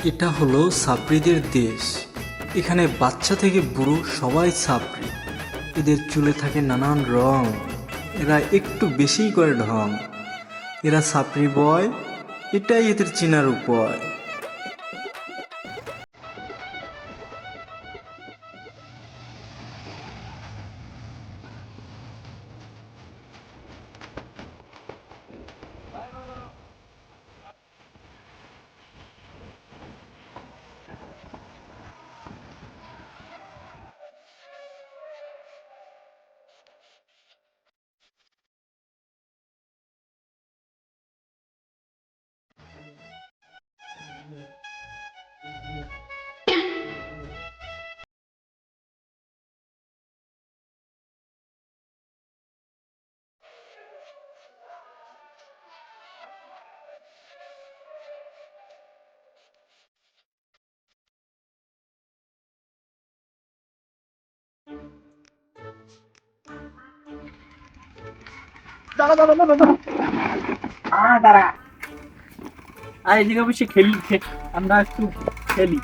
এটা হলো ছাপরিদের দেশ। এখানে বাচ্চা থেকে বুড়ো সবাই ছাপরি। এদের চুলে থাকে নানান রং, এরা একটু বেশিই করে ঢং। এরা ছাপরি বয়, এটাই এদের চেনার উপায়। দাঁড়া আর এদিকে বসে খেলি, আমরা একটু খেলি।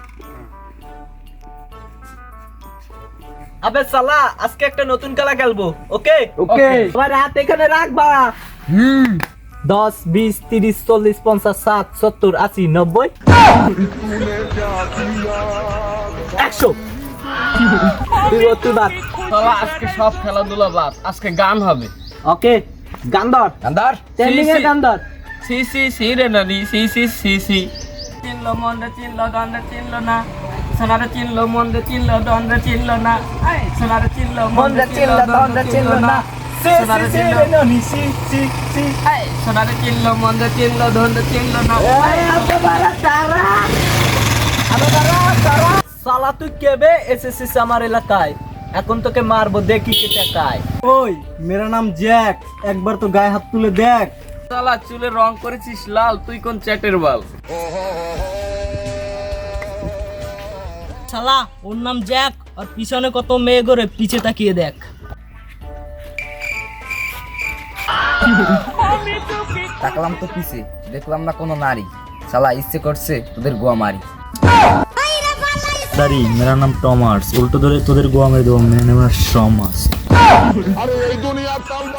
আবে সালা, আজকে একটা নতুন খেলা খেলবো। ওকে ওকে। তোমার হাত এখানে রাখবা। 10, 20, 30, 40, 50, 60, 70, 80, 90, 100। তুই বাদ। শালা আজকে সব খেলাধুলা বাদ, আজকে গান হবে। ওকে, গান ধর। গান্ধার ট্রেন্ডিং এর গান ধর। সি সি সি রে নানি সি সি সি সি চিনলো মন্দে চিনলো দন্দে চিনলো না, সোনারে চিনলো মন্দে চিনলো দন্দে চিনলো না, সোনারে চিনলো মন্দে চিনলো দন্দে চিনলো না, সোনারে চিনলো ননি সি সি সি, সোনারে চিনলো মন্দে চিনলো দন্দে চিনলো না। সালা তুই কেবে এসেছিস আমার এলাকায়? এখন তোকে মারবো, দেখি কে টাকায়। ওই মেরা নাম জ্যাক, একবার তো গায়ে হাত তুলে দেখ। শালা চুলে রং করেছিস লাল, তুই কোন চ্যাটের বাল? শালা ওর নাম জ্যাক, আর পিছনে কত মেয়ে করে, পিছে তাকিয়ে দেখ। তাকলাম তো পিছে, দেখলাম না কোনো নারী। শালা ইচ্ছে করছে তোদের গোয়া মারি। সরি, মেরা নাম টমাস, উল্টো ধরে তোদের গোয়া মেরে দেবো। মেরা নাম সমাস।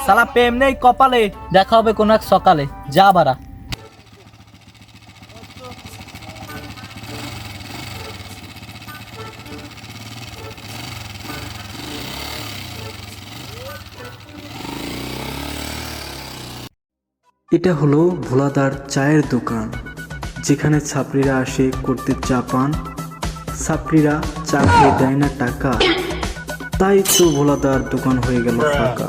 শালা প্রেম নেই কপালে, দেখা হবে কোন এক সকালে। যা বাড়া। এটা হলো ভোলাদার চায়ের দোকান, যেখানে ছাপরিরা আসে করতে চা পান। ছাপরিরা চা খেয়ে দেয় না টাকা, তাই তো ভোলাদার দোকান হয়ে গেল ফাঁকা।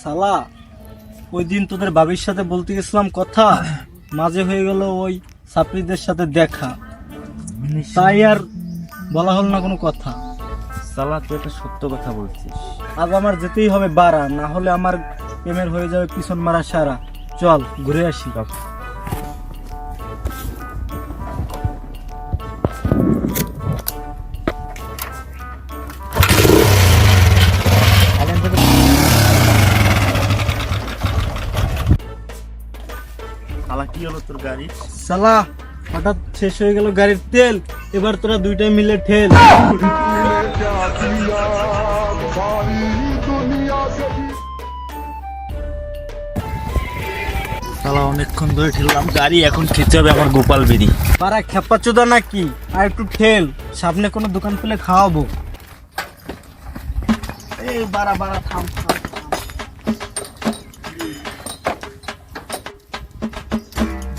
শালা ওই দিন তোদের বাবির সাথে বলতে গেছিলাম কথা, মাঝে হয়ে গেল ওই ছাপরিদের সাথে দেখা, তাই আর বলা হল না কোনো কথা। শালা তুই একটা সত্য কথা বলছিস। আজ আমার যেতেই হবে বাড়া, না হলে আমার প্রেমের হয়ে যাবে পিছন মারা সারা। চল ঘুরে আসি। শালা কি হলো তোর গাড়ি? শালা হঠাৎ শেষ হয়ে গেল গাড়ির তেল, এবার তোরা দুইটাই মিলে ঠেল। শালা অনেকক্ষণ ধরে ঠেললাম গাড়ি, এখন খেতে হবে আমার গোপাল বেরি। পাড়া খেপা চোদা নাকি? আর একটু ঠেল, সামনে কোনো দোকান পেলে খাওয়াবো। এই বাড়া বাড়া থাম থাম।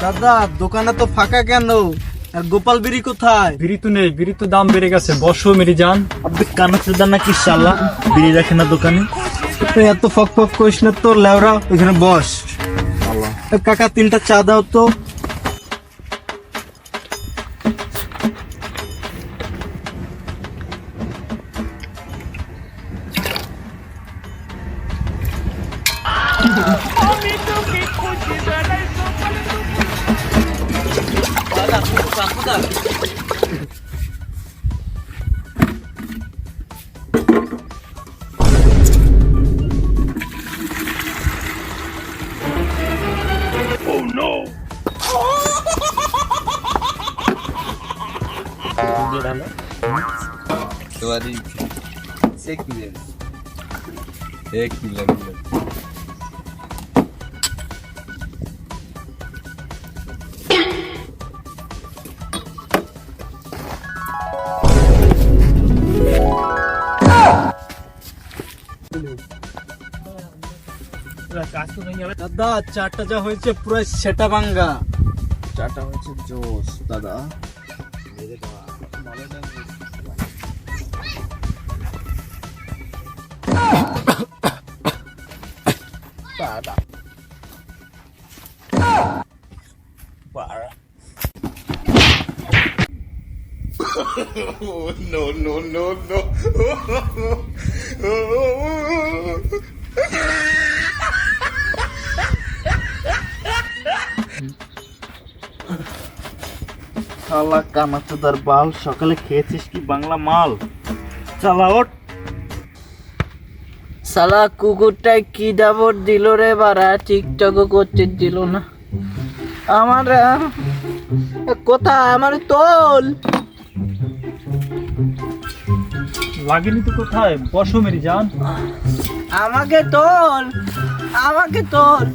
দাদা দোকানে তো ফাঁকা কেন? আর গোপাল বিড়ি কোথায়? বিড়ি তো নেই, বিড়ি তো দাম বেড়ে গেছে। বসো মেরি জান। আপনি কানা চোদা নাকি শালা? বিড়ি রাখে না দোকানে? তুই এত ফক ফক করিস না তো লেওরা, ওইখানে বস। কাকা 3টা চা দাও তো। তোমারই সে কি জানি এক মিলা মিলা দাদা চারটা যা হয়েছে পুরো সেটা ভাঙ্গা। চাটা হচ্ছে জোস দাদা। শালা কানাচোদার বাল, সকালে খেয়েছিস কি বাংলা মাল? চালা ওঠ। শালা কুকুরটায় কি দাবর দিল রে বাড়া, টিকটকও করতে দিল না আমার। কোথায় আমার তোল? লাগেনি তো কোথায়? বসো মেরি জান। আমাকে তোল, আমাকে তোল।